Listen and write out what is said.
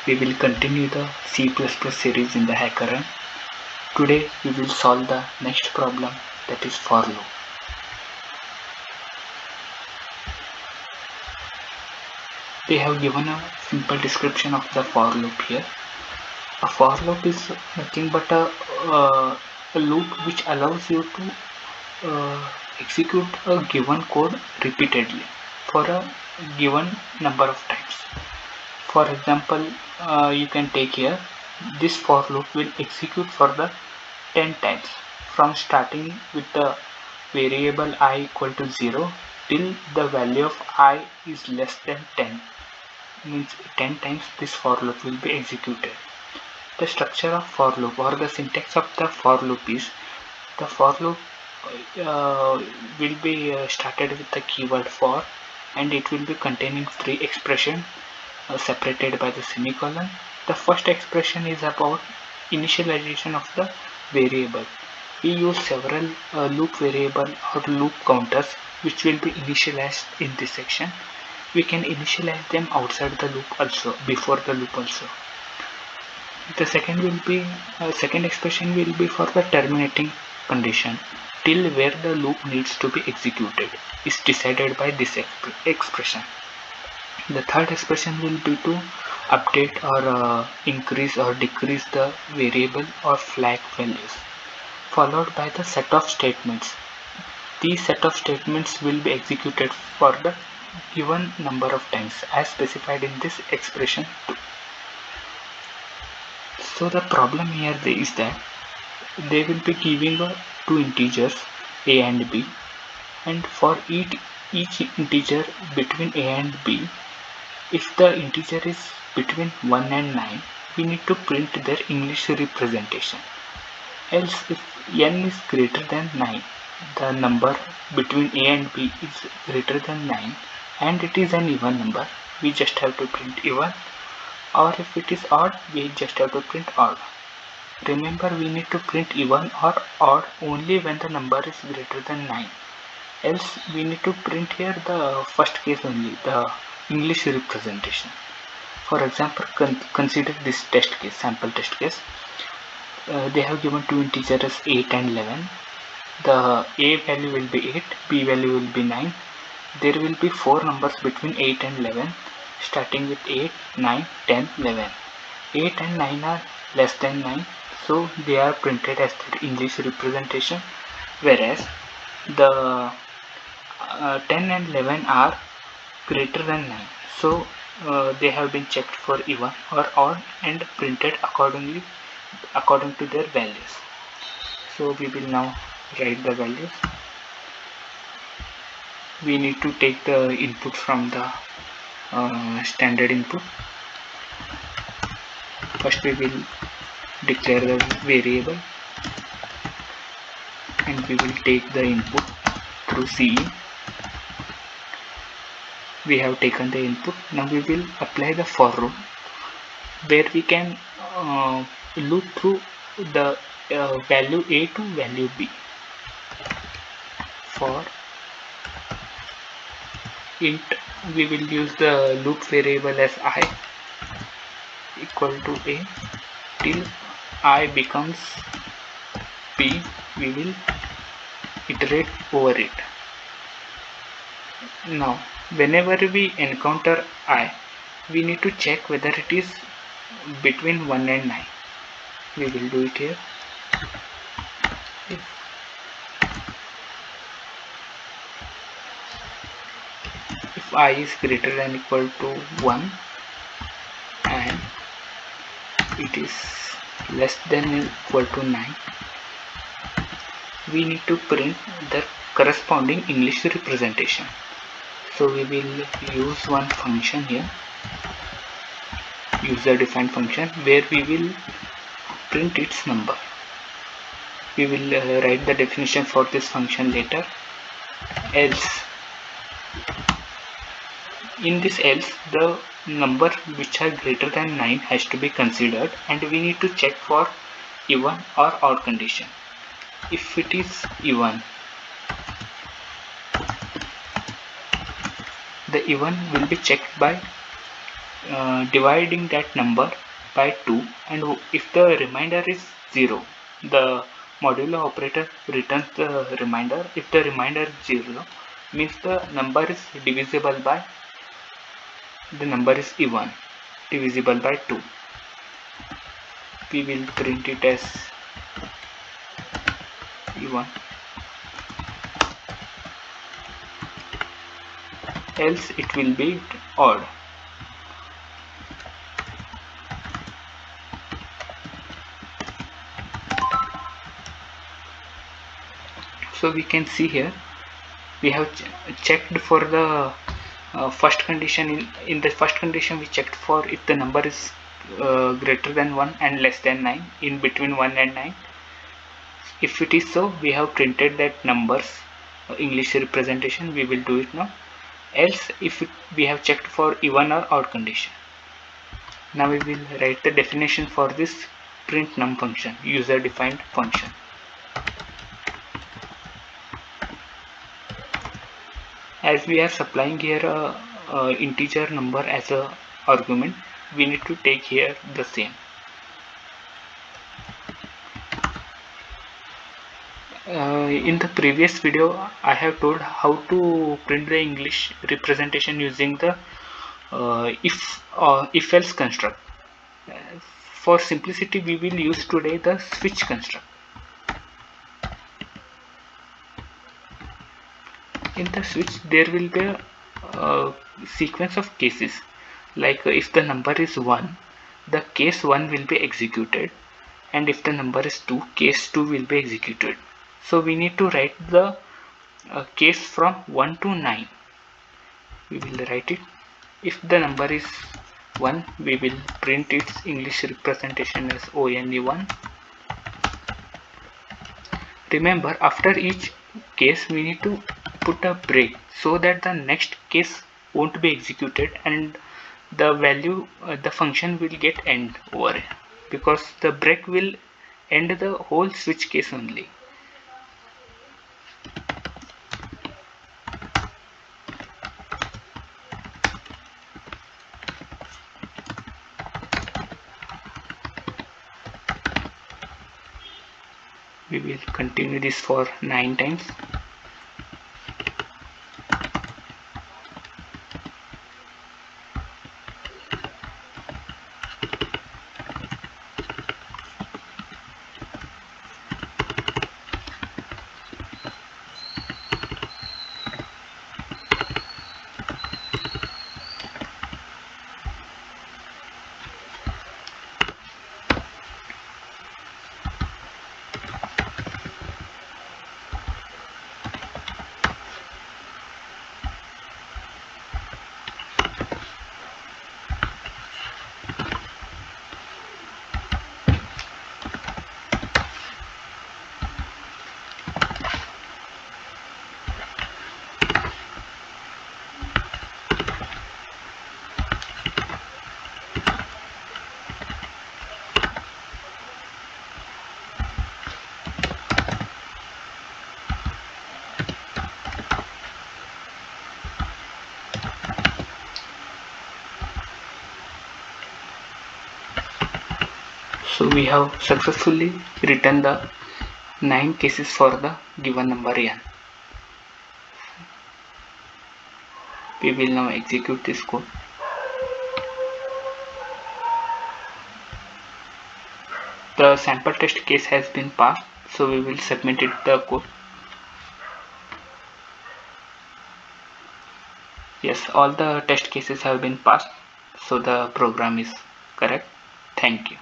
We will continue the C++ series in the HackerRun. Today we will solve the next problem, that is for loop. They have given a simple description of the for loop here. A for loop is nothing but a loop which allows you to execute a given code repeatedly for a given number of times. For example, you can take here, this for loop will execute for the 10 times from starting with the variable I equal to 0 till the value of I is less than 10. Means 10 times this for loop will be executed. The structure of for loop or the syntax of the for loop is, the for loop will be started with the keyword for, and it will be containing three expressions separated by the semicolon. The first expression is about initialization of the variable. We use several loop variable or loop counters which will be initialized in this section. We can initialize them outside the loop also, before the loop also. The second will be second expression will be for the terminating condition, till where the loop needs to be executed is decided by this expression. The third expression will be to update or increase or decrease the variable or flag values, followed by the set of statements. These set of statements will be executed for the given number of times as specified in this expression 2. So the problem here is that they will be giving two integers a and b, and for each integer between a and b, if the integer is between 1 and 9, we need to print their English representation. Else, if n is greater than 9, the number between a and b is greater than 9 and it is an even number, we just have to print even, or if it is odd, we just have to print odd. Remember, we need to print even or odd only when the number is greater than 9. Else, we need to print here the first case only, the English representation. For example, consider this test case, sample test case. They have given two integers 8 and 11. The a value will be 8, b value will be 9. There will be 4 numbers between 8 and 11, starting with 8, 9, 10, 11. 8 and 9 are less than 9, so they are printed as the English representation, whereas the 10 and 11 are greater than 9, so they have been checked for even or odd and printed according to their values. So we will now write the values. We need to take the input from the standard input. First we will declare the variable and we will take the input through cin. We have taken the input. Now we will apply the for loop, where we can loop through the value a to value b. For int, we will use the loop variable as I equal to a till I becomes b. We will iterate over it. Now whenever we encounter I, we need to check whether it is between 1 and 9. We will do it here. If I is greater than equal to 1 and it is less than equal to 9, we need to print the corresponding English representation. So we will use one function here, user defined function, where we will print its number. We will write the definition for this function later. Else, in this else, the number which are greater than 9 has to be considered, and we need to check for even or odd condition. If it is even, the even will be checked by dividing that number by 2, and if the remainder is 0, the modulo operator returns the remainder. If the remainder is 0, means the number is even, divisible by 2. We will print it as even, else it will be odd. So we can see here we have checked for the first condition. In the first condition we checked for if the number is greater than 1 and less than 9, in between 1 and 9. If it is so, we have printed that numbers English representation. We will do it now. Else we have checked for even or odd condition. Now we will write the definition for this print num function, user defined function. As we are supplying here a integer number as a argument, we need to take here the same. In the previous video I have told how to print the English representation using the if else construct. For simplicity we will use today the switch construct. In the switch there will be a sequence of cases, like if the number is 1, the case 1 will be executed, and if the number is 2, case 2 will be executed. So we need to write the case from 1 to 9. We will write it. If the number is 1, we will print its English representation as only1. Remember, after each case we need to put a break so that the next case won't be executed and the value the function will get end over here, because the break will end the whole switch case only. We will continue this for 9 times. So we have successfully written the 9 cases for the given number n. We will now execute this code. The sample test case has been passed, so we will submit it the code. Yes, all the test cases have been passed, so the program is correct. Thank you.